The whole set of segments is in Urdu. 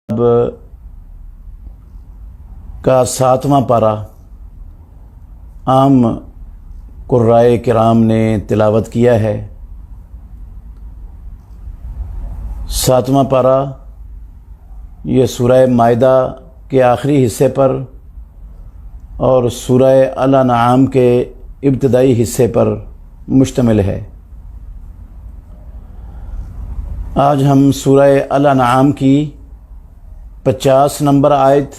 اب کا 7واں پارہ عام قرائے کرام نے تلاوت کیا ہے۔ 7واں پارہ یہ سورہ مائدہ کے آخری حصے پر اور سورہ الانعام کے ابتدائی حصے پر مشتمل ہے۔ آج ہم سورہ الانعام کی 50 نمبر آیت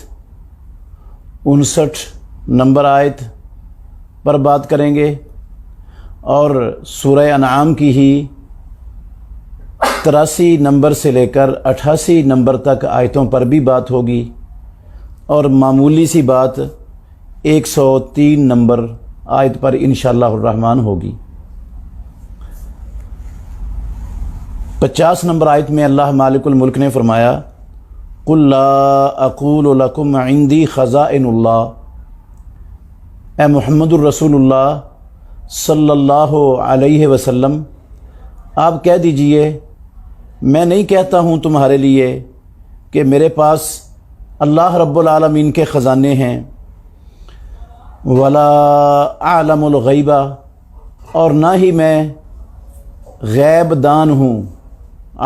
59 نمبر آیت پر بات کریں گے اور سورہ انعام کی ہی 83 نمبر سے لے کر 88 نمبر تک آیتوں پر بھی بات ہوگی اور معمولی سی بات 103 نمبر آیت پر انشاءاللہ الرحمن ہوگی۔ 50 نمبر آیت میں اللہ مالک الملک نے فرمایا قُلْ لَا أَقُولُ لَكُمْ عِنْدِي خَزَائِنُ اللَّهِ، اے محمد الرسول اللہ صلی اللہ علیہ وسلم آپ کہہ دیجئے میں نہیں کہتا ہوں تمہارے لیے کہ میرے پاس اللہ رب العالمین کے خزانے ہیں، وَلَا أَعْلَمُ الْغَيْبَ، اور نہ ہی میں غیب دان ہوں،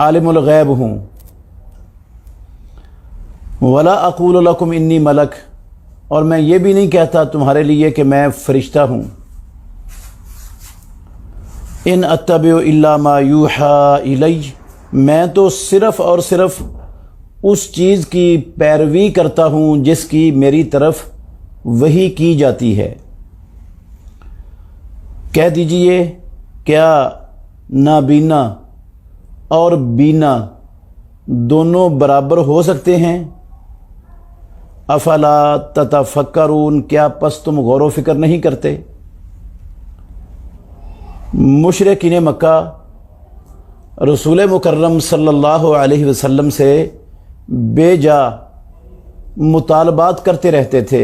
عالم الغیب ہوں، وَلَا أَقُولُ لَكُمْ إِنِّي مَلَكٌ، اور میں یہ بھی نہیں کہتا تمہارے لیے کہ میں فرشتہ ہوں، إِنْ أَتَّبِعُ إِلَّا مَا يُوحَىٰ إِلَيَّ، میں تو صرف اور صرف اس چیز کی پیروی کرتا ہوں جس کی میری طرف وحی کی جاتی ہے۔ کہہ دیجئے کیا نابینا اور بینا دونوں برابر ہو سکتے ہیں؟ افلا تتفکرون، کیا پس تم غور و فکر نہیں کرتے؟ مشرکین مکہ رسول مکرم صلی اللہ علیہ وسلم سے بے جا مطالبات کرتے رہتے تھے۔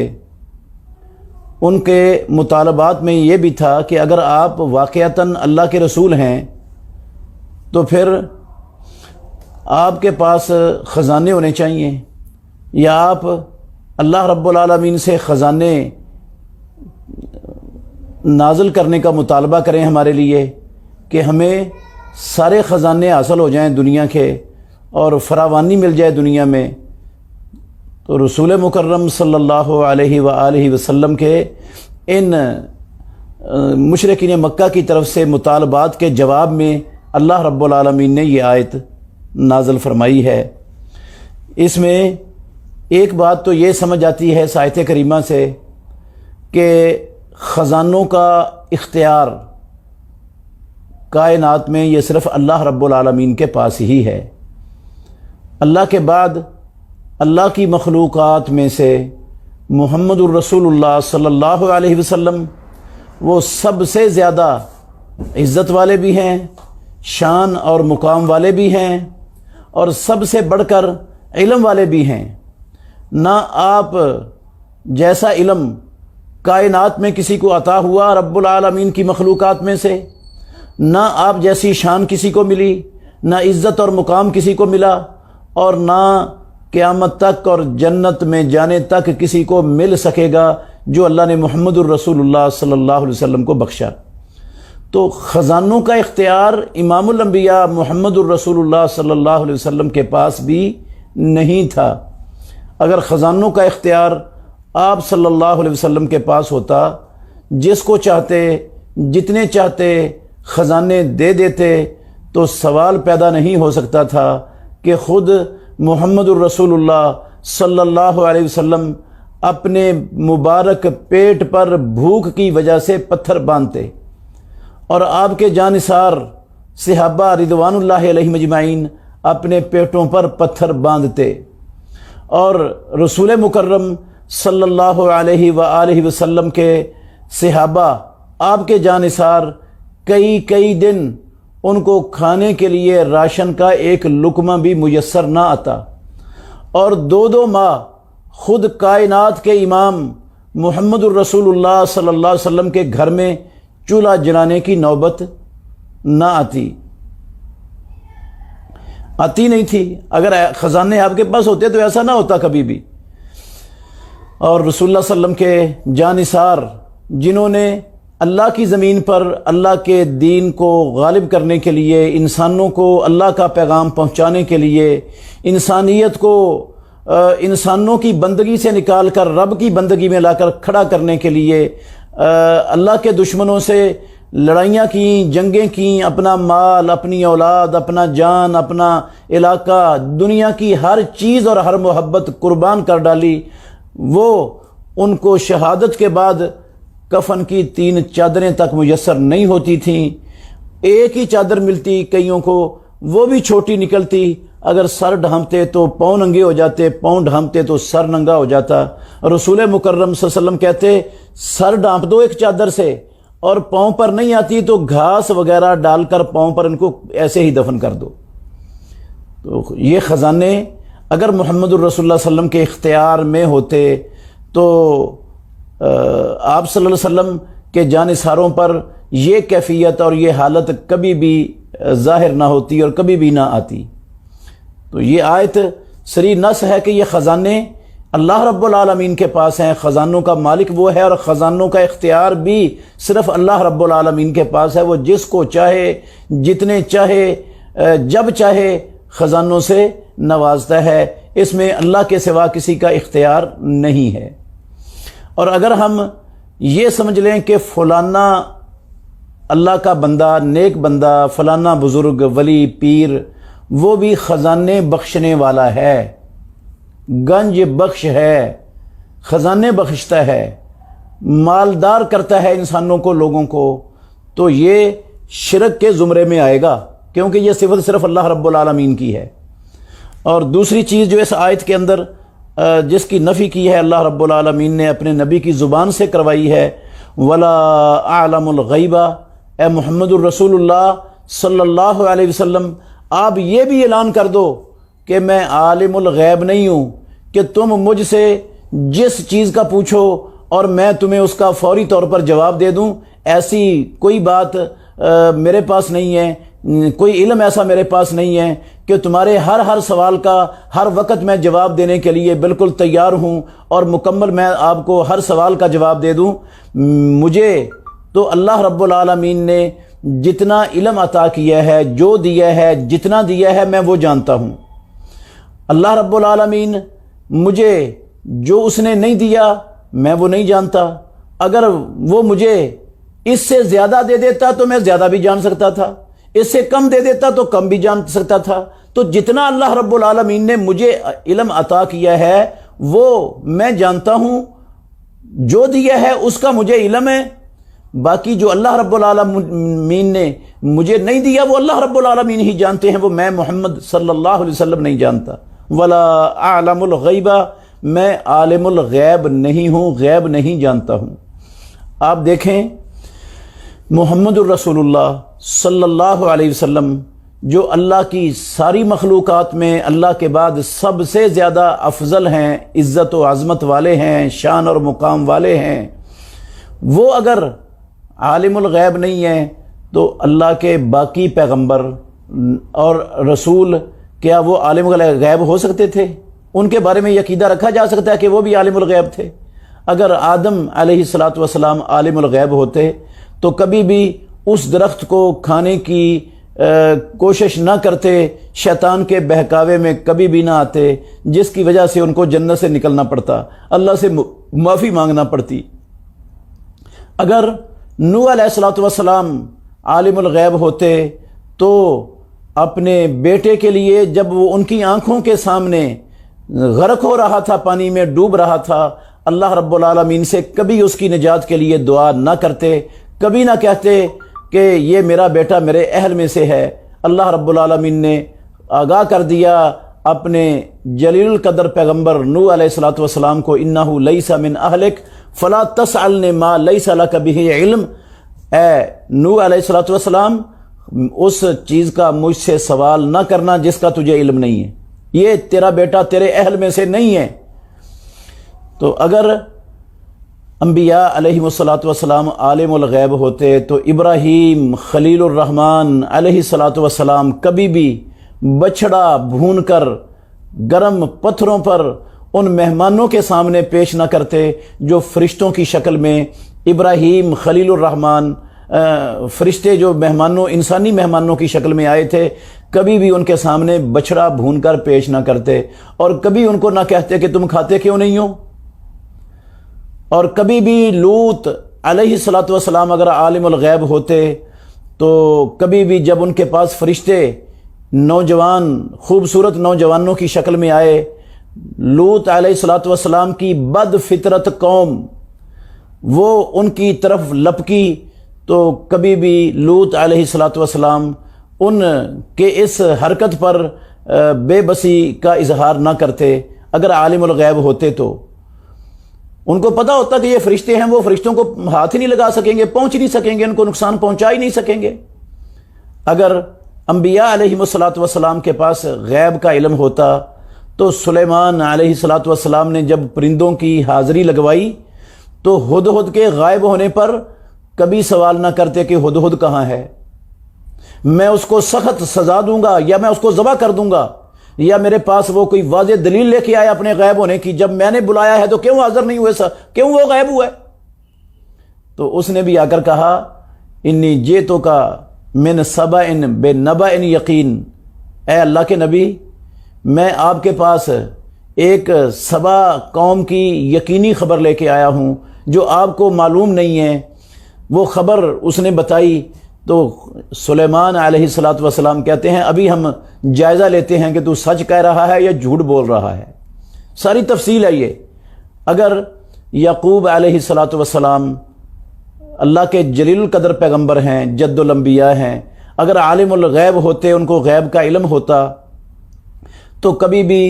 ان کے مطالبات میں یہ بھی تھا کہ اگر آپ واقعتاً اللہ کے رسول ہیں تو پھر آپ کے پاس خزانے ہونے چاہیے، یا آپ اللہ رب العالمین سے خزانے نازل کرنے کا مطالبہ کریں ہمارے لیے کہ ہمیں سارے خزانے حاصل ہو جائیں دنیا کے اور فراوانی مل جائے دنیا میں۔ تو رسول مکرم صلی اللہ علیہ وآلہ وسلم کے ان مشرکین مکہ کی طرف سے مطالبات کے جواب میں اللہ رب العالمین نے یہ آیت نازل فرمائی ہے۔ اس میں ایک بات تو یہ سمجھ آتی ہے اس آیت کریمہ سے کہ خزانوں کا اختیار کائنات میں یہ صرف اللہ رب العالمین کے پاس ہی ہے۔ اللہ کے بعد اللہ کی مخلوقات میں سے محمد الرسول اللہ صلی اللہ علیہ وسلم وہ سب سے زیادہ عزت والے بھی ہیں، شان اور مقام والے بھی ہیں، اور سب سے بڑھ کر علم والے بھی ہیں۔ نہ آپ جیسا علم کائنات میں کسی کو عطا ہوا رب العالمین کی مخلوقات میں سے، نہ آپ جیسی شان کسی کو ملی، نہ عزت اور مقام کسی کو ملا، اور نہ قیامت تک اور جنت میں جانے تک کسی کو مل سکے گا جو اللہ نے محمد الرسول اللہ صلی اللہ علیہ وسلم کو بخشا۔ تو خزانوں کا اختیار امام الانبیاء محمد الرسول اللہ صلی اللہ علیہ وسلم کے پاس بھی نہیں تھا۔ اگر خزانوں کا اختیار آپ صلی اللہ علیہ وسلم کے پاس ہوتا، جس کو چاہتے جتنے چاہتے خزانے دے دیتے، تو سوال پیدا نہیں ہو سکتا تھا کہ خود محمد الرسول اللہ صلی اللہ علیہ وسلم اپنے مبارک پیٹ پر بھوک کی وجہ سے پتھر باندھتے اور آپ کے جانثار صحابہ رضوان اللہ علیہم اجمعین اپنے پیٹوں پر پتھر باندھتے، اور رسول مکرم صلی اللہ علیہ وآلہ وسلم کے صحابہ آپ کے جانثار کئی دن ان کو کھانے کے لیے راشن کا ایک لقمہ بھی میسر نہ آتا، اور 2 ماہ خود کائنات کے امام محمد الرسول اللہ صلی اللہ علیہ وسلم کے گھر میں چولہا جلانے کی نوبت نہ آتی۔ آتی نہیں تھی۔ اگر خزانے آپ کے پاس ہوتے تو ایسا نہ ہوتا کبھی بھی۔ اور رسول اللہ صلی اللہ علیہ وسلم کے جانثار جنہوں نے اللہ کی زمین پر اللہ کے دین کو غالب کرنے کے لیے، انسانوں کو اللہ کا پیغام پہنچانے کے لیے، انسانیت کو انسانوں کی بندگی سے نکال کر رب کی بندگی میں لا کر کھڑا کرنے کے لیے اللہ کے دشمنوں سے لڑائیاں کیں، جنگیں کیں، اپنا مال، اپنی اولاد، اپنا جان، اپنا علاقہ، دنیا کی ہر چیز اور ہر محبت قربان کر ڈالی، وہ ان کو شہادت کے بعد کفن کی 3 چادریں تک میسر نہیں ہوتی تھیں۔ ایک ہی چادر ملتی کئیوں کو، وہ بھی چھوٹی نکلتی۔ اگر سر ڈھانپتے تو پاؤں ننگے ہو جاتے، پاؤں ڈھانپتے تو سر ننگا ہو جاتا۔ رسول مکرم صلی اللہ علیہ وسلم کہتے سر ڈھانپ دو ایک چادر سے، اور پاؤں پر نہیں آتی تو گھاس وغیرہ ڈال کر پاؤں پر ان کو ایسے ہی دفن کر دو۔ تو یہ خزانے اگر محمد الرسول اللہ صلی اللہ علیہ وسلم کے اختیار میں ہوتے تو آپ صلی اللہ علیہ وسلم کے جانثاروں پر یہ کیفیت اور یہ حالت کبھی بھی ظاہر نہ ہوتی اور کبھی بھی نہ آتی۔ تو یہ آیت صریح نص ہے کہ یہ خزانے اللہ رب العالمین کے پاس ہیں، خزانوں کا مالک وہ ہے، اور خزانوں کا اختیار بھی صرف اللہ رب العالمین کے پاس ہے۔ وہ جس کو چاہے، جتنے چاہے، جب چاہے خزانوں سے نوازتا ہے۔ اس میں اللہ کے سوا کسی کا اختیار نہیں ہے۔ اور اگر ہم یہ سمجھ لیں کہ فلانا اللہ کا بندہ، نیک بندہ، فلانا بزرگ، ولی، پیر، وہ بھی خزانے بخشنے والا ہے، گنج بخش ہے، خزانے بخشتا ہے، مالدار کرتا ہے انسانوں کو، لوگوں کو، تو یہ شرک کے زمرے میں آئے گا، کیونکہ یہ صفت صرف اللہ رب العالمین کی ہے۔ اور دوسری چیز جو اس آیت کے اندر جس کی نفی کی ہے اللہ رب العالمین نے اپنے نبی کی زبان سے کروائی ہے، وَلَا أَعْلَمُ الْغَيْبَ، اے محمد الرسول اللہ صلی اللہ علیہ وسلم آپ یہ بھی اعلان کر دو کہ میں عالم الغیب نہیں ہوں، کہ تم مجھ سے جس چیز کا پوچھو اور میں تمہیں اس کا فوری طور پر جواب دے دوں، ایسی کوئی بات میرے پاس نہیں ہے، کوئی علم ایسا میرے پاس نہیں ہے کہ تمہارے ہر سوال کا ہر وقت میں جواب دینے کے لیے بالکل تیار ہوں اور مکمل میں آپ کو ہر سوال کا جواب دے دوں۔ مجھے تو اللہ رب العالمین نے جتنا علم عطا کیا ہے، جو دیا ہے، جتنا دیا ہے، میں وہ جانتا ہوں۔ اللہ رب العالمین مجھے جو اس نے نہیں دیا میں وہ نہیں جانتا۔ اگر وہ مجھے اس سے زیادہ دے دیتا تو میں زیادہ بھی جان سکتا تھا، اس سے کم دے دیتا تو کم بھی جان سکتا تھا۔ تو جتنا اللہ رب العالمین نے مجھے علم عطا کیا ہے وہ میں جانتا ہوں، جو دیا ہے اس کا مجھے علم ہے۔ باقی جو اللہ رب العالمین نے مجھے نہیں دیا وہ اللہ رب العالمین ہی جانتے ہیں، وہ میں محمد صلی اللہ علیہ وسلم نہیں جانتا۔ ولا اعلم الغیب، میں عالم الغیب نہیں ہوں، غیب نہیں جانتا ہوں۔ آپ دیکھیں محمد الرسول اللہ صلی اللہ علیہ وسلم جو اللہ کی ساری مخلوقات میں اللہ کے بعد سب سے زیادہ افضل ہیں، عزت و عظمت والے ہیں، شان اور مقام والے ہیں، وہ اگر عالم الغیب نہیں ہے تو اللہ کے باقی پیغمبر اور رسول کیا وہ عالم الغیب ہو سکتے تھے؟ ان کے بارے میں یہ عقیدہ رکھا جا سکتا ہے کہ وہ بھی عالم الغیب تھے؟ اگر آدم علیہ السلام عالم الغیب ہوتے تو کبھی بھی اس درخت کو کھانے کی کوشش نہ کرتے، شیطان کے بہکاوے میں کبھی بھی نہ آتے، جس کی وجہ سے ان کو جنت سے نکلنا پڑتا، اللہ سے معافی مانگنا پڑتی۔ اگر نوح علیہ السلام عالم الغیب ہوتے تو اپنے بیٹے کے لیے جب وہ ان کی آنکھوں کے سامنے غرق ہو رہا تھا، پانی میں ڈوب رہا تھا، اللہ رب العالمین سے کبھی اس کی نجات کے لیے دعا نہ کرتے، کبھی نہ کہتے کہ یہ میرا بیٹا میرے اہل میں سے ہے۔ اللہ رب العالمین نے آگاہ کر دیا اپنے جلیل القدر پیغمبر نوح علیہ السلام کو، انہ لیس من اہلک فلا تسألنی ما لیس لک بہ علم، اے نوح علیہ السلام اس چیز کا مجھ سے سوال نہ کرنا جس کا تجھے علم نہیں ہے، یہ تیرا بیٹا تیرے اہل میں سے نہیں ہے۔ تو اگر انبیاء علیہ السلام عالم الغیب ہوتے تو ابراہیم خلیل الرحمن علیہ السلام کبھی بھی بچھڑا بھون کر گرم پتھروں پر ان مہمانوں کے سامنے پیش نہ کرتے جو فرشتوں کی شکل میں ابراہیم خلیل الرحمن فرشتے جو انسانی مہمانوں کی شکل میں آئے تھے، کبھی بھی ان کے سامنے بچھڑا بھون کر پیش نہ کرتے، اور کبھی ان کو نہ کہتے کہ تم کھاتے کیوں نہیں ہو۔ اور کبھی بھی لوط علیہ الصلوۃ والسلام اگر عالم الغیب ہوتے تو کبھی بھی جب ان کے پاس فرشتے نوجوان خوبصورت نوجوانوں کی شکل میں آئے، لوط علیہ الصلوۃ والسلام کی بد فطرت قوم وہ ان کی طرف لپکی تو کبھی بھی لوط علیہ الصلوۃ والسلام ان کے اس حرکت پر بے بسی کا اظہار نہ کرتے۔ اگر عالم الغیب ہوتے تو ان کو پتہ ہوتا کہ یہ فرشتے ہیں، وہ فرشتوں کو ہاتھ ہی نہیں لگا سکیں گے، پہنچ نہیں سکیں گے، ان کو نقصان پہنچا ہی نہیں سکیں گے۔ اگر انبیاء علیہ الصلوۃ والسلام کے پاس غیب کا علم ہوتا تو سلیمان علیہ الصلوۃ والسلام نے جب پرندوں کی حاضری لگوائی تو ہدہد کے غائب ہونے پر کبھی سوال نہ کرتے کہ ہدہد کہاں ہے، میں اس کو سخت سزا دوں گا یا میں اس کو ذبح کر دوں گا، یا میرے پاس وہ کوئی واضح دلیل لے کے آیا اپنے غائب ہونے کی، جب میں نے بلایا ہے تو کیوں حاضر نہیں ہوئے، کیوں وہ غائب ہوا ہے؟ تو اس نے بھی آ کر کہا انی جئتک من سبأ بنبأ یقین، اے اللہ کے نبی میں آپ کے پاس ایک سبا قوم کی یقینی خبر لے کے آیا ہوں جو آپ کو معلوم نہیں ہے۔ وہ خبر اس نے بتائی تو سلیمان علیہ الصلوۃ والسلام کہتے ہیں ابھی ہم جائزہ لیتے ہیں کہ تو سچ کہہ رہا ہے یا جھوٹ بول رہا ہے۔ ساری تفصیل ہے یہ۔ اگر یعقوب علیہ الصلوۃ والسلام اللہ کے جلیل القدر پیغمبر ہیں، جد الانبیاء ہیں، اگر عالم الغیب ہوتے، ان کو غیب کا علم ہوتا تو کبھی بھی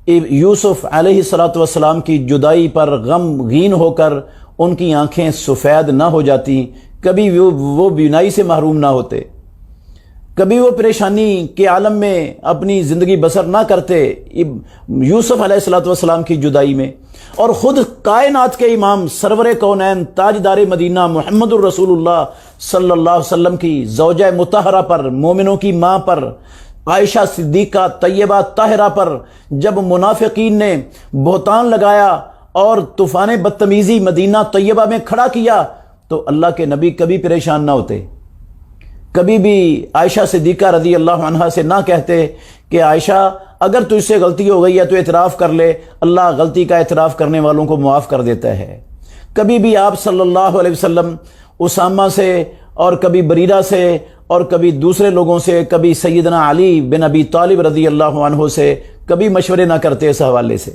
یوسف علیہ الصلوۃ والسلام کی جدائی پر غمگین ہو کر ان کی آنکھیں سفید نہ ہو جاتی، کبھی وہ بینائی سے محروم نہ ہوتے، کبھی وہ پریشانی کے عالم میں اپنی زندگی بسر نہ کرتے یوسف علیہ الصلوۃ والسلام کی جدائی میں۔ اور خود کائنات کے امام سرور کونین تاجدار مدینہ محمد الرسول اللہ صلی اللہ علیہ وسلم کی زوجہ مطہرہ پر، مومنوں کی ماں پر، عائشہ صدیقہ طیبہ طاہرہ پر جب منافقین نے بہتان لگایا اور طوفان بدتمیزی مدینہ طیبہ میں کھڑا کیا تو اللہ کے نبی کبھی پریشان نہ ہوتے، کبھی بھی عائشہ صدیقہ رضی اللہ عنہا سے نہ کہتے کہ عائشہ اگر تجھ سے غلطی ہو گئی ہے تو اعتراف کر لے، اللہ غلطی کا اعتراف کرنے والوں کو معاف کر دیتا ہے۔ کبھی بھی آپ صلی اللہ علیہ وسلم اسامہ سے اور کبھی بریرہ سے اور کبھی دوسرے لوگوں سے، کبھی سیدنا علی بن ابی طالب رضی اللہ عنہ سے کبھی مشورے نہ کرتے اس حوالے سے۔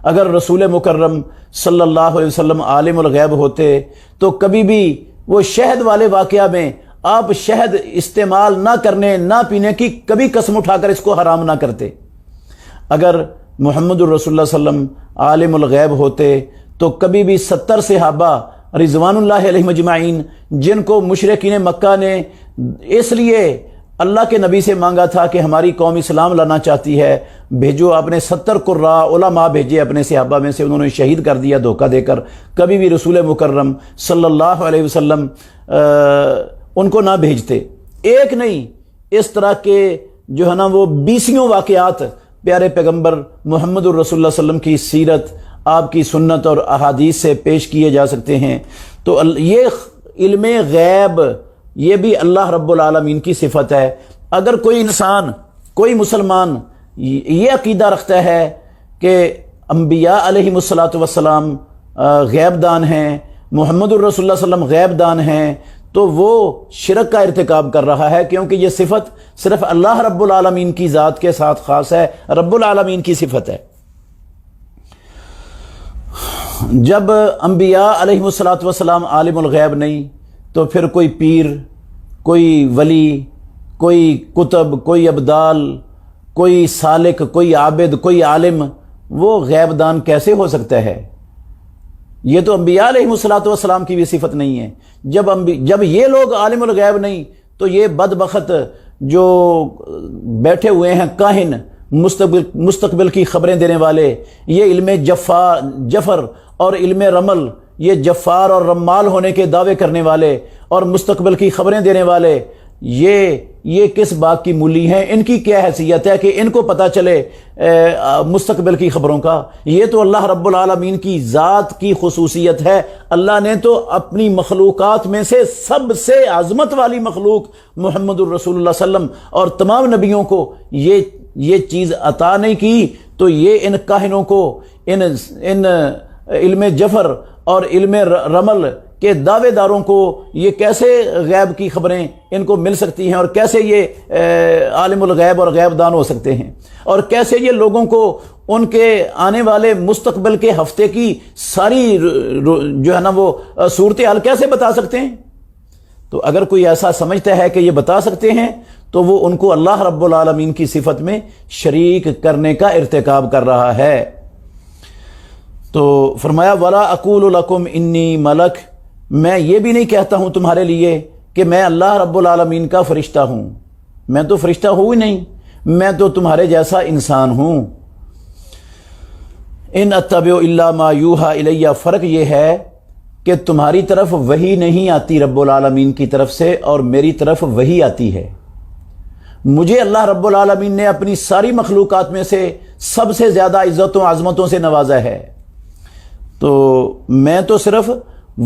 اگر رسول مکرم صلی اللہ علیہ وسلم عالم الغیب ہوتے تو کبھی بھی وہ شہد والے واقعہ میں آپ شہد استعمال نہ کرنے نہ پینے کی کبھی قسم اٹھا کر اس کو حرام نہ کرتے۔ اگر محمد الرسول اللہ صلی اللہ علیہ وسلم عالم الغیب ہوتے تو کبھی بھی 70 صحابہ رضوان اللہ علیہم اجمعین جن کو مشرکین مکہ نے اس لیے اللہ کے نبی سے مانگا تھا کہ ہماری قوم اسلام لانا چاہتی ہے، بھیجو، اپنے 70 قراء علماء بھیجے اپنے صحابہ میں سے، انہوں نے شہید کر دیا دھوکہ دے کر، کبھی بھی رسول مکرم صلی اللہ علیہ وسلم ان کو نہ بھیجتے۔ ایک نہیں، اس طرح کے جو ہے نا وہ 20 واقعات پیارے پیغمبر محمد الرسول اللہ صلی اللہ علیہ وسلم کی سیرت، آپ کی سنت اور احادیث سے پیش کیے جا سکتے ہیں۔ تو یہ علم غیب یہ بھی اللہ رب العالمین کی صفت ہے۔ اگر کوئی انسان، کوئی مسلمان یہ عقیدہ رکھتا ہے کہ انبیاء علیہم الصلوۃ والسلام غیب دان ہیں، محمد الرسول اللہ صلی اللہ علیہ وسلم غیب دان ہیں، تو وہ شرک کا ارتکاب کر رہا ہے، کیونکہ یہ صفت صرف اللہ رب العالمین کی ذات کے ساتھ خاص ہے، رب العالمین کی صفت ہے۔ جب انبیاء علیہم الصلوۃ والسلام عالم الغیب نہیں تو پھر کوئی پیر، کوئی ولی، کوئی کتب، کوئی ابدال، کوئی سالک، کوئی عابد، کوئی عالم وہ غیب دان کیسے ہو سکتا ہے؟ یہ تو انبیاء علیہم الصلوۃ والسلام کی بھی صفت نہیں ہے۔ جب یہ لوگ عالم الغیب نہیں تو یہ بدبخت جو بیٹھے ہوئے ہیں کاہن، مستقبل کی خبریں دینے والے، یہ علم جفر اور علم رمل، یہ جفار اور رمال ہونے کے دعوے کرنے والے اور مستقبل کی خبریں دینے والے، یہ کس بات کی مولی ہیں، ان کی کیا حیثیت ہے کہ ان کو پتہ چلے مستقبل کی خبروں کا؟ یہ تو اللہ رب العالمین کی ذات کی خصوصیت ہے۔ اللہ نے تو اپنی مخلوقات میں سے سب سے عظمت والی مخلوق محمد الرسول اللہ صلی اللہ علیہ وسلم اور تمام نبیوں کو یہ چیز عطا نہیں کی، تو یہ ان کاہنوں کو، ان علم جفر اور علم رمل کہ دعوے داروں کو یہ کیسے غیب کی خبریں ان کو مل سکتی ہیں، اور کیسے یہ عالم الغیب اور غیب دان ہو سکتے ہیں، اور کیسے یہ لوگوں کو ان کے آنے والے مستقبل کے ہفتے کی ساری جو ہے نا وہ صورتحال کیسے بتا سکتے ہیں؟ تو اگر کوئی ایسا سمجھتا ہے کہ یہ بتا سکتے ہیں تو وہ ان کو اللہ رب العالمین کی صفت میں شریک کرنے کا ارتکاب کر رہا ہے۔ تو فرمایا وَلَا أَقُولُ لَكُمْ إِنِّي مَلَكٌ، میں یہ بھی نہیں کہتا ہوں تمہارے لیے کہ میں اللہ رب العالمین کا فرشتہ ہوں، میں تو فرشتہ ہوں ہی نہیں، میں تو تمہارے جیسا انسان ہوں۔ ان اتبع الا ما یوحى الی، فرق یہ ہے کہ تمہاری طرف وحی نہیں آتی رب العالمین کی طرف سے، اور میری طرف وحی آتی ہے۔ مجھے اللہ رب العالمین نے اپنی ساری مخلوقات میں سے سب سے زیادہ عزتوں عظمتوں سے نوازا ہے، تو میں تو صرف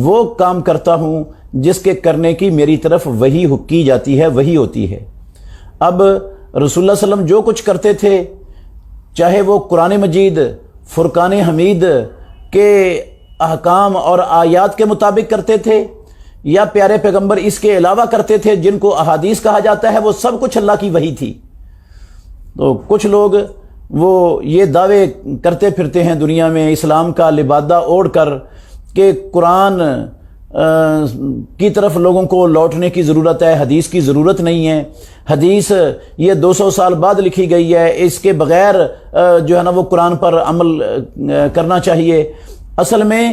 وہ کام کرتا ہوں جس کے کرنے کی میری طرف وحی کی جاتی ہے، وحی ہوتی ہے۔ اب رسول اللہ صلی اللہ علیہ وسلم جو کچھ کرتے تھے، چاہے وہ قرآن مجید فرقان حمید کے احکام اور آیات کے مطابق کرتے تھے، یا پیارے پیغمبر اس کے علاوہ کرتے تھے جن کو احادیث کہا جاتا ہے، وہ سب کچھ اللہ کی وحی تھی۔ تو کچھ لوگ وہ یہ دعوے کرتے پھرتے ہیں دنیا میں اسلام کا لبادہ اوڑھ کر کہ قرآن کی طرف لوگوں کو لوٹنے کی ضرورت ہے، حدیث کی ضرورت نہیں ہے، حدیث یہ 200 سال بعد لکھی گئی ہے، اس کے بغیر جو ہے نا وہ قرآن پر عمل کرنا چاہیے۔ اصل میں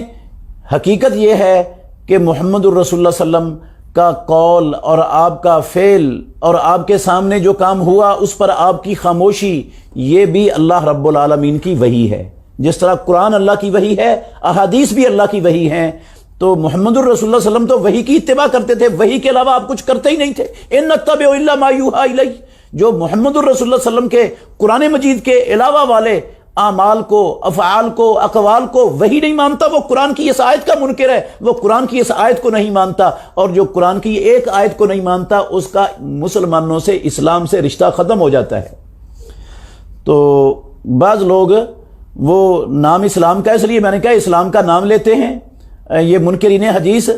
حقیقت یہ ہے کہ محمد الرسول اللہ صلی اللہ علیہ وسلم کا قول اور آپ کا فعل اور آپ کے سامنے جو کام ہوا اس پر آپ کی خاموشی، یہ بھی اللہ رب العالمین کی وحی ہے۔ جس طرح قرآن اللہ کی وحی ہے، احادیث بھی اللہ کی وحی ہیں، تو محمد الرسول اللہ صلی اللہ علیہ وسلم تو وحی کی اتباع کرتے تھے، وحی کے علاوہ آپ کچھ کرتے ہی نہیں تھے۔ ان نتبع الا ما یوحى الی، جو محمد الرسول اللہ صلی اللہ علیہ وسلم کے قرآن مجید کے علاوہ والے اعمال کو، افعال کو، اقوال کو وحی نہیں مانتا، وہ قرآن کی اس آیت کا منکر ہے، وہ قرآن کی اس آیت کو نہیں مانتا، اور جو قرآن کی ایک آیت کو نہیں مانتا اس کا مسلمانوں سے، اسلام سے رشتہ ختم ہو جاتا ہے۔ تو بعض لوگ وہ نام اسلام کا، اس لیے میں نے کہا اسلام کا نام لیتے ہیں یہ منکرین حدیث،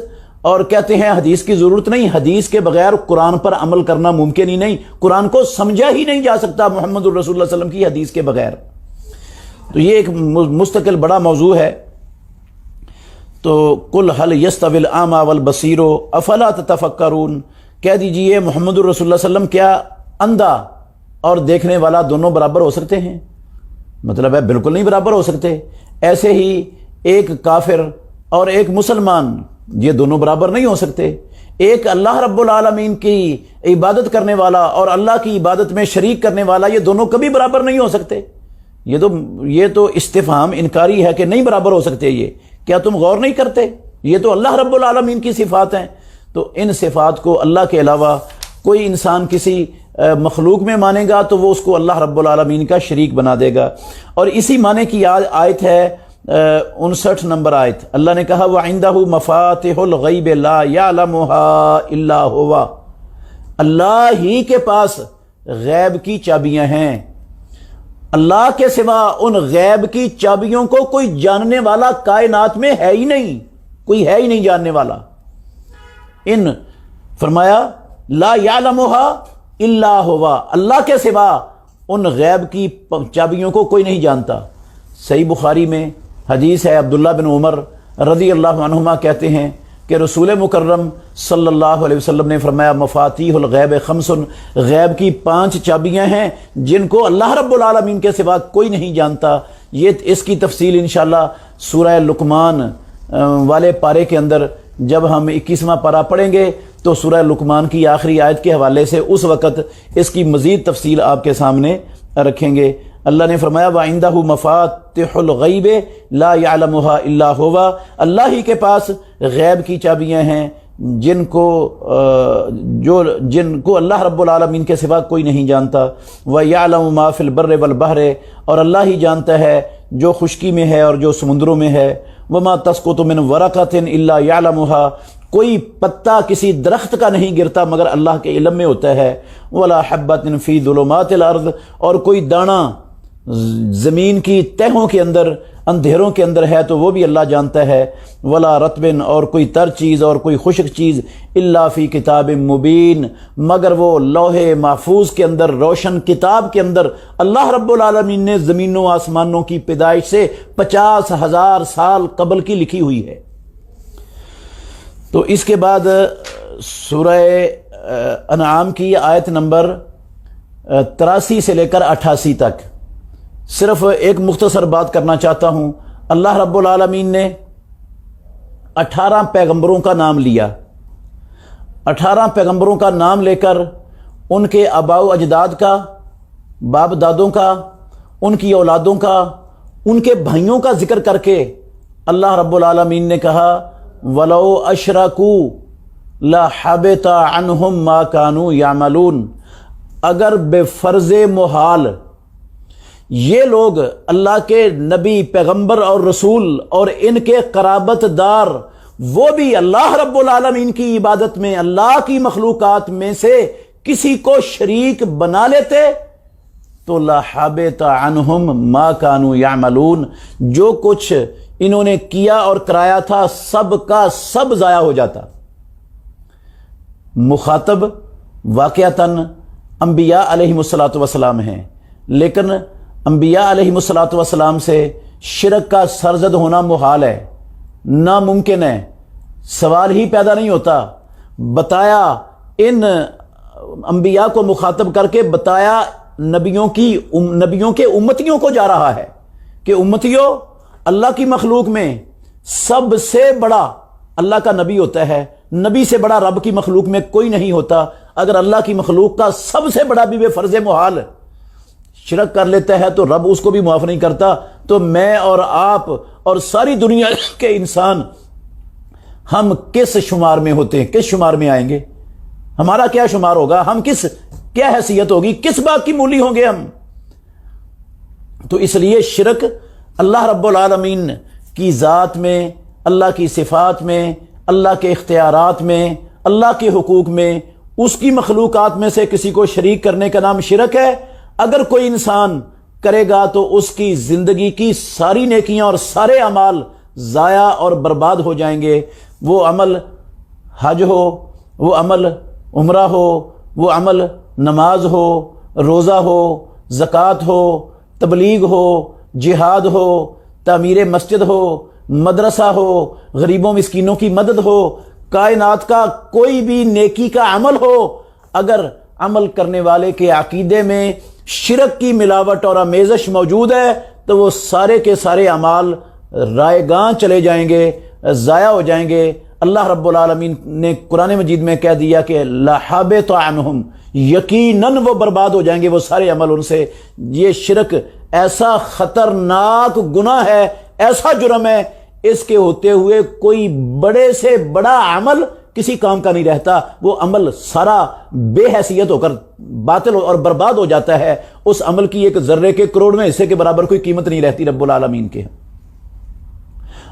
اور کہتے ہیں حدیث کی ضرورت نہیں، حدیث کے بغیر قرآن پر عمل کرنا ممکن ہی نہیں، قرآن کو سمجھا ہی نہیں جا سکتا محمد الرسول اللہ صلی اللہ علیہ وسلم کی حدیث کے بغیر۔ تو یہ ایک مستقل بڑا موضوع ہے۔ تو قل هل يستوي الاعمى والبصير افلا تتفکرون، کہہ دیجئے محمد الرسول اللہ صلی اللہ علیہ وسلم کیا اندھا اور دیکھنے والا دونوں برابر ہو سکتے ہیں؟ مطلب ہے بالکل نہیں برابر ہو سکتے۔ ایسے ہی ایک کافر اور ایک مسلمان، یہ دونوں برابر نہیں ہو سکتے۔ ایک اللہ رب العالمین کی عبادت کرنے والا اور اللہ کی عبادت میں شریک کرنے والا، یہ دونوں کبھی برابر نہیں ہو سکتے۔ یہ تو استفہام انکاری ہے کہ نہیں برابر ہو سکتے۔ یہ کیا تم غور نہیں کرتے؟ یہ تو اللہ رب العالمین کی صفات ہیں، تو ان صفات کو اللہ کے علاوہ کوئی انسان کسی مخلوق میں مانے گا تو وہ اس کو اللہ رب العالمین کا شریک بنا دے گا۔ اور اسی معنی کی آیت ہے 59 نمبر آیت، اللہ نے کہا وَعِندَهُ مَفَاتِحُ الْغَيْبِ لَا يَعْلَمُهَا إِلَّا هُوَ، اللہ ہی کے پاس غیب کی چابیاں ہیں، اللہ کے سوا ان غیب کی چابیوں کو کوئی جاننے والا کائنات میں ہے ہی نہیں، کوئی ہے ہی نہیں جاننے والا۔ ان فرمایا لا يعلمها الا هو، اللہ کے سوا ان غیب کی چابیوں کو کوئی نہیں جانتا۔ صحیح بخاری میں حدیث ہے، عبداللہ بن عمر رضی اللہ عنہما کہتے ہیں کہ رسول مکرم صلی اللہ علیہ وسلم نے فرمایا مفاتیح الغیب خمس، غیب کی 5 چابیاں ہیں جن کو اللہ رب العالمین کے سوا کوئی نہیں جانتا۔ یہ اس کی تفصیل انشاءاللہ سورہ لقمان والے پارے کے اندر جب ہم 21واں پارہ پڑھیں گے تو سورہ لقمان کی آخری آیت کے حوالے سے اس وقت اس کی مزید تفصیل آپ کے سامنے رکھیں گے۔ اللہ نے فرمایا وَعِندَهُ مَفَاتِحُ الْغَيْبِ لَا يَعْلَمُهَا إِلَّا هُوَ، اللہ ہی کے پاس غیب کی چابیاں ہیں جن کو اللہ رب العالمین کے سوا کوئی نہیں جانتا. وَيَعْلَمُ مَا فِي الْبَرِّ وَالْبَحْرِ، اور اللہ ہی جانتا ہے جو خشکی میں ہے اور جو سمندروں میں ہے. وَمَا تَسْقُطُ مِنْ وَرَقَةٍ إِلَّا يَعْلَمُهَا، کوئی پتا کسی درخت کا نہیں گرتا مگر اللہ کے علم میں ہوتا ہے. وَلَا حَبَّةٍ فِي ظُلُمَاتِ الْأَرْضِ، اور کوئی دانہ زمین کی تہوں کے اندر اندھیروں کے اندر ہے تو وہ بھی اللہ جانتا ہے. ولا رطبن، اور کوئی تر چیز اور کوئی خشک چیز، الا فی کتاب مبین، مگر وہ لوح محفوظ کے اندر، روشن کتاب کے اندر اللہ رب العالمین نے زمینوں آسمانوں کی پیدائش سے 50,000 سال قبل کی لکھی ہوئی ہے. تو اس کے بعد سورہ انعام کی آیت نمبر 83 سے لے کر 88 تک صرف ایک مختصر بات کرنا چاہتا ہوں. اللہ رب العالمین نے 18 پیغمبروں کا نام لیا. 18 پیغمبروں کا نام لے کر ان کے آباء و اجداد کا، باپ دادوں کا، ان کی اولادوں کا، ان کے بھائیوں کا ذکر کر کے اللہ رب العالمین نے کہا وَلَوْ أَشْرَكُوا لَحَبِطَ عَنْهُمْ مَا كَانُوا يَعْمَلُونَ، اگر بے فرض محال یہ لوگ اللہ کے نبی، پیغمبر اور رسول اور ان کے قرابت دار وہ بھی اللہ رب العالمین کی عبادت میں اللہ کی مخلوقات میں سے کسی کو شریک بنا لیتے تو لَحَبِطَ عَنْهُمْ مَا كَانُوا يَعْمَلُونَ، جو کچھ انہوں نے کیا اور کرایا تھا سب کا سب ضائع ہو جاتا. مخاطب واقعتاً انبیاء علیہم الصلاۃ والسلام ہیں، لیکن انبیاء علیہم الصلاۃ والسلام سے شرک کا سرزد ہونا محال ہے، ناممکن ہے، سوال ہی پیدا نہیں ہوتا. بتایا ان انبیاء کو مخاطب کر کے بتایا نبیوں کے امتیوں کو جا رہا ہے کہ امتیوں، اللہ کی مخلوق میں سب سے بڑا اللہ کا نبی ہوتا ہے، نبی سے بڑا رب کی مخلوق میں کوئی نہیں ہوتا. اگر اللہ کی مخلوق کا سب سے بڑا بھی بے فرض محال شرک کر لیتا ہے تو رب اس کو بھی معاف نہیں کرتا. تو میں اور آپ اور ساری دنیا کے انسان ہم کس شمار میں ہوتے ہیں، کس شمار میں آئیں گے؟ ہمارا کیا شمار ہوگا؟ ہم کیا حیثیت ہوگی؟ کس بات کی مولی ہوں گے ہم؟ تو اس لیے شرک اللہ رب العالمین کی ذات میں، اللہ کی صفات میں، اللہ کے اختیارات میں، اللہ کے حقوق میں، اس کی مخلوقات میں سے کسی کو شریک کرنے کا نام شرک ہے. اگر کوئی انسان کرے گا تو اس کی زندگی کی ساری نیکیاں اور سارے اعمال ضائع اور برباد ہو جائیں گے. وہ عمل حج ہو، وہ عمل عمرہ ہو، وہ عمل نماز ہو، روزہ ہو، زکوٰۃ ہو، تبلیغ ہو، جہاد ہو، تعمیر مسجد ہو، مدرسہ ہو، غریبوں مسکینوں کی مدد ہو، کائنات کا کوئی بھی نیکی کا عمل ہو، اگر عمل کرنے والے کے عقیدے میں شرک کی ملاوٹ اور آمیزش موجود ہے تو وہ سارے کے سارے اعمال رائے گاں چلے جائیں گے، ضائع ہو جائیں گے. اللہ رب العالمین نے قرآن مجید میں کہہ دیا کہ لَحَبِطَ عَنْهُمْ، یقیناً وہ برباد ہو جائیں گے وہ سارے عمل ان سے. یہ شرک ایسا خطرناک گناہ ہے، ایسا جرم ہے، اس کے ہوتے ہوئے کوئی بڑے سے بڑا عمل کسی کام کا نہیں رہتا. وہ عمل سارا بے حیثیت ہو کر باطل اور برباد ہو جاتا ہے. اس عمل کی ایک ذرے کے کروڑویں حصے کے برابر کوئی قیمت نہیں رہتی رب العالمین کے.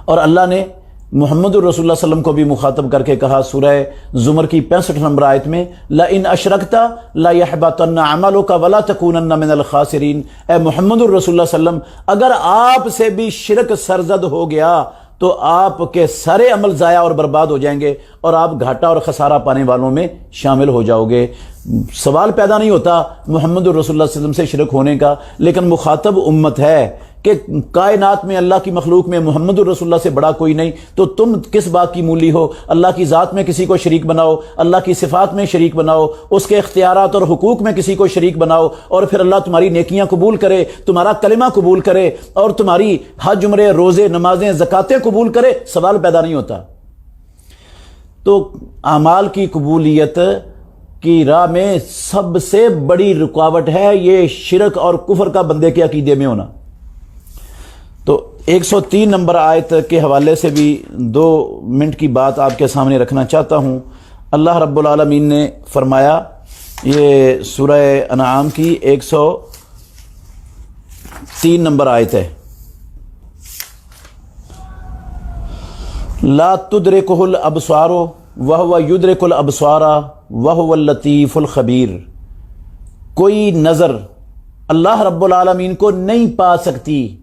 اور اللہ نے محمد الرسول اللہ صلی اللہ علیہ وسلم کو بھی مخاطب کر کے کہا سورہ زمر کی 65 نمبر آیت میں لَإِنْ أَشْرَكْتَ لَيَحْبَطَنَّ عَمَلُكَ وَلَا تَكُونَنَّ مِنَ الْخَاسِرِينَ. اے محمد الرسول اللہ صلی اللہ علیہ وسلم، اگر آپ سے بھی شرک سرزد ہو گیا تو آپ کے سارے عمل ضائع اور برباد ہو جائیں گے اور آپ گھاٹا اور خسارہ پانے والوں میں شامل ہو جاؤ گے. سوال پیدا نہیں ہوتا محمد الرسول اللہ صلی اللہ علیہ وسلم سے شرک ہونے کا، لیکن مخاطب امت ہے کہ کائنات میں اللہ کی مخلوق میں محمد الرسول اللہ سے بڑا کوئی نہیں، تو تم کس بات کی مولی ہو؟ اللہ کی ذات میں کسی کو شریک بناؤ، اللہ کی صفات میں شریک بناؤ، اس کے اختیارات اور حقوق میں کسی کو شریک بناؤ، اور پھر اللہ تمہاری نیکیاں قبول کرے، تمہارا کلمہ قبول کرے اور تمہاری حج، عمرے، روزے، نمازیں، زکاتیں قبول کرے. سوال پیدا نہیں ہوتا. تو اعمال کی قبولیت کی راہ میں سب سے بڑی رکاوٹ ہے یہ شرک اور کفر کا بندے کے عقیدے میں ہونا. تو 103 نمبر آیت کے حوالے سے بھی 2 منٹ کی بات آپ کے سامنے رکھنا چاہتا ہوں۔ اللہ رب العالمین نے فرمایا، یہ سورہ انعام کی 103 نمبر آیت ہے، لا تدرکہ الابصار وہو یدرک الابصار وہو اللطیف الخبیر۔ کوئی نظر اللہ رب العالمین کو نہیں پا سکتی،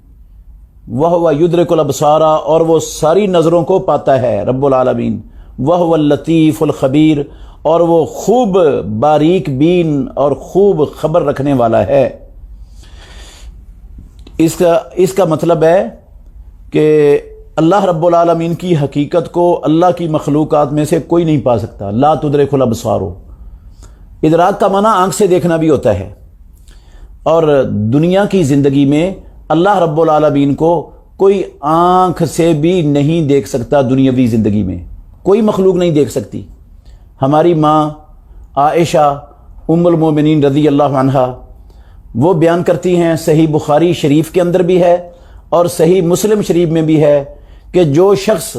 وہو یدرک الابصار، اور وہ ساری نظروں کو پاتا ہے رب العالمین، وہو اللطیف الخبیر، اور وہ خوب باریک بین اور خوب خبر رکھنے والا ہے۔ اس کا مطلب ہے کہ اللہ رب العالمین کی حقیقت کو اللہ کی مخلوقات میں سے کوئی نہیں پا سکتا۔ لا تدرک الابصار، ادراک کا معنی آنکھ سے دیکھنا بھی ہوتا ہے، اور دنیا کی زندگی میں اللہ رب العالمین کو کوئی آنکھ سے بھی نہیں دیکھ سکتا۔ دنیاوی زندگی میں کوئی مخلوق نہیں دیکھ سکتی۔ ہماری ماں عائشہ ام المومنین رضی اللہ عنہا وہ بیان کرتی ہیں، صحیح بخاری شریف کے اندر بھی ہے اور صحیح مسلم شریف میں بھی ہے، کہ جو شخص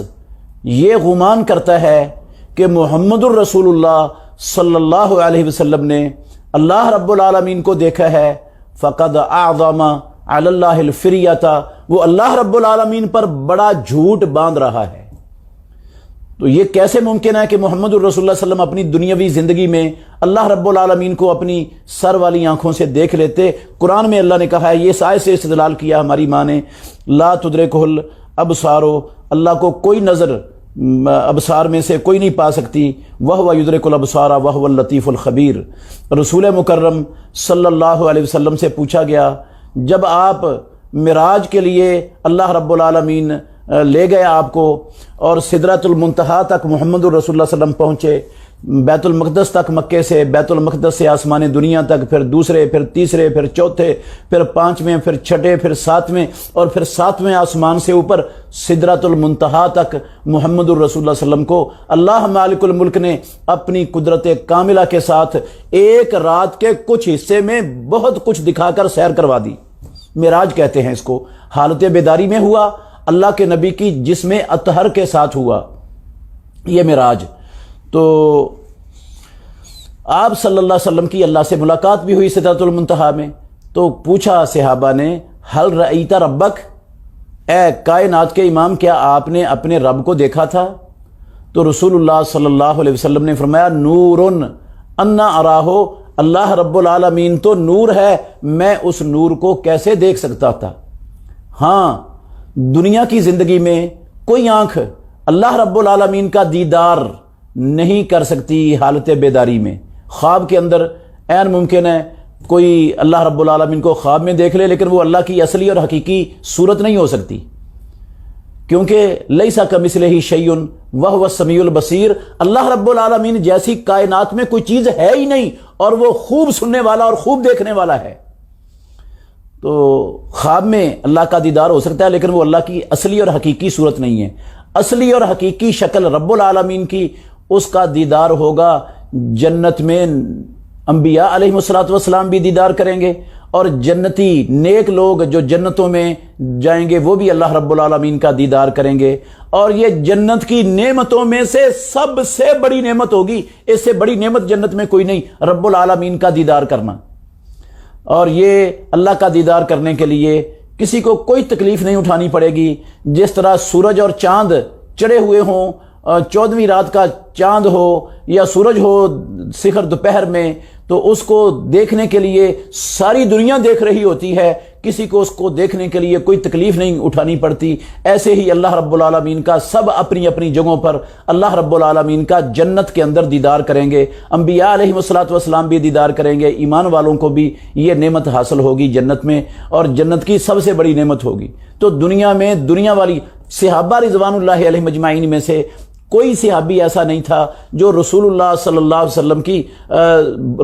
یہ گمان کرتا ہے کہ محمد الرسول اللہ صلی اللہ علیہ وسلم نے اللہ رب العالمین کو دیکھا ہے، فقد اعظم علی اللہ الفریۃ، وہ اللہ رب العالمین پر بڑا جھوٹ باندھ رہا ہے۔ تو یہ کیسے ممکن ہے کہ محمد الرسول اللہ صلی اللہ علیہ وسلم اپنی دنیاوی زندگی میں اللہ رب العالمین کو اپنی سر والی آنکھوں سے دیکھ لیتے؟ قرآن میں اللہ نے کہا ہے، یہ اس آیت سے استدلال کیا ہماری ماں نے، لا تدرکہ الابصار، اللہ کو کوئی نظر ابصار میں سے کوئی نہیں پا سکتی، وہو یدرک الابصار وہو اللطیف الخبیر۔ رسول مکرم صلی اللہ علیہ وسلم سے پوچھا گیا، جب آپ معراج کے لیے اللہ رب العالمین لے گئے آپ کو، اور سدرۃ المنتہا تک محمد الرسول اللہ صلی اللہ علیہ وسلم پہنچے، بیت المقدس تک، مکے سے بیت المقدس سے آسمان دنیا تک، پھر دوسرے، پھر تیسرے، پھر چوتھے، پھر پانچویں، پھر چھٹے، پھر ساتویں، اور پھر ساتویں آسمان سے اوپر سدرۃ المنتہا تک محمد الرسول اللہ صلی اللہ علیہ وسلم کو اللہ مالک الملک نے اپنی قدرت کاملہ کے ساتھ ایک رات کے کچھ حصے میں بہت کچھ دکھا کر سیر کروا دی۔ معراج کہتے ہیں اس کو، حالت بیداری میں ہوا، اللہ کے نبی کی جسم اطہر کے ساتھ ہوا یہ معراج۔ تو آپ صلی اللہ علیہ وسلم کی اللہ سے ملاقات بھی ہوئی سدرۃ المنتہا میں۔ تو پوچھا صحابہ نے، ہل رأیت ربک، اے کائنات کے امام کیا آپ نے اپنے رب کو دیکھا تھا؟ تو رسول اللہ صلی اللہ علیہ وسلم نے فرمایا، نور انا اراہو، اللہ رب العالمین تو نور ہے، میں اس نور کو کیسے دیکھ سکتا تھا؟ ہاں، دنیا کی زندگی میں کوئی آنکھ اللہ رب العالمین کا دیدار نہیں کر سکتی حالت بیداری میں۔ خواب کے اندر عین ممکن ہے کوئی اللہ رب العالمین کو خواب میں دیکھ لے، لیکن وہ اللہ کی اصلی اور حقیقی صورت نہیں ہو سکتی، کیونکہ لیسا کمثلہ شیء وہو السمیع البصیر، اللہ رب العالمین جیسی کائنات میں کوئی چیز ہے ہی نہیں، اور وہ خوب سننے والا اور خوب دیکھنے والا ہے۔ تو خواب میں اللہ کا دیدار ہو سکتا ہے، لیکن وہ اللہ کی اصلی اور حقیقی صورت نہیں ہے۔ اصلی اور حقیقی شکل رب العالمین کی، اس کا دیدار ہوگا جنت میں۔ انبیاء علیہ الصلوۃ والسلام بھی دیدار کریں گے، اور جنتی نیک لوگ جو جنتوں میں جائیں گے وہ بھی اللہ رب العالمین کا دیدار کریں گے۔ اور یہ جنت کی نعمتوں میں سے سب سے بڑی نعمت ہوگی، اس سے بڑی نعمت جنت میں کوئی نہیں، رب العالمین کا دیدار کرنا۔ اور یہ اللہ کا دیدار کرنے کے لیے کسی کو کوئی تکلیف نہیں اٹھانی پڑے گی۔ جس طرح سورج اور چاند چڑھے ہوئے ہوں، 14ویں رات کا چاند ہو یا سورج ہو سحر دوپہر میں، تو اس کو دیکھنے کے لیے ساری دنیا دیکھ رہی ہوتی ہے، کسی کو اس کو دیکھنے کے لیے کوئی تکلیف نہیں اٹھانی پڑتی۔ ایسے ہی اللہ رب العالمین کا سب اپنی اپنی جگہوں پر اللہ رب العالمین کا جنت کے اندر دیدار کریں گے۔ انبیاء علیہ الصلوۃ والسلام بھی دیدار کریں گے، ایمان والوں کو بھی یہ نعمت حاصل ہوگی جنت میں، اور جنت کی سب سے بڑی نعمت ہوگی۔ تو دنیا میں دنیا والی صحابہ رضوان اللہ علیہ مجمعین میں سے کوئی صحابی ایسا نہیں تھا جو رسول اللہ صلی اللہ علیہ وسلم کی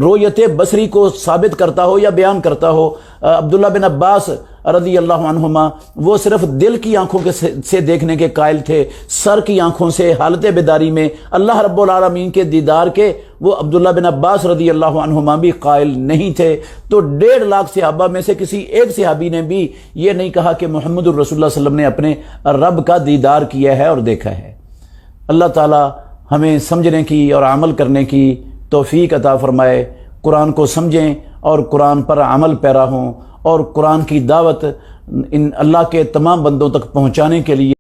رؤیت بصری کو ثابت کرتا ہو یا بیان کرتا ہو۔ عبداللہ بن عباس رضی اللہ عنہما وہ صرف دل کی آنکھوں سے دیکھنے کے قائل تھے، سر کی آنکھوں سے حالت بیداری میں اللہ رب العالمین کے دیدار کے وہ عبداللہ بن عباس رضی اللہ عنہما بھی قائل نہیں تھے۔ تو 1.5 لاکھ صحابہ میں سے کسی ایک صحابی نے بھی یہ نہیں کہا کہ محمد الرسول اللہ صلی اللہ علیہ وسلم نے اپنے رب کا دیدار کیا ہے اور دیکھا ہے۔ اللہ تعالی ہمیں سمجھنے کی اور عمل کرنے کی توفیق عطا فرمائے، قرآن کو سمجھیں اور قرآن پر عمل پیرا ہوں، اور قرآن کی دعوت ان اللہ کے تمام بندوں تک پہنچانے کے لیے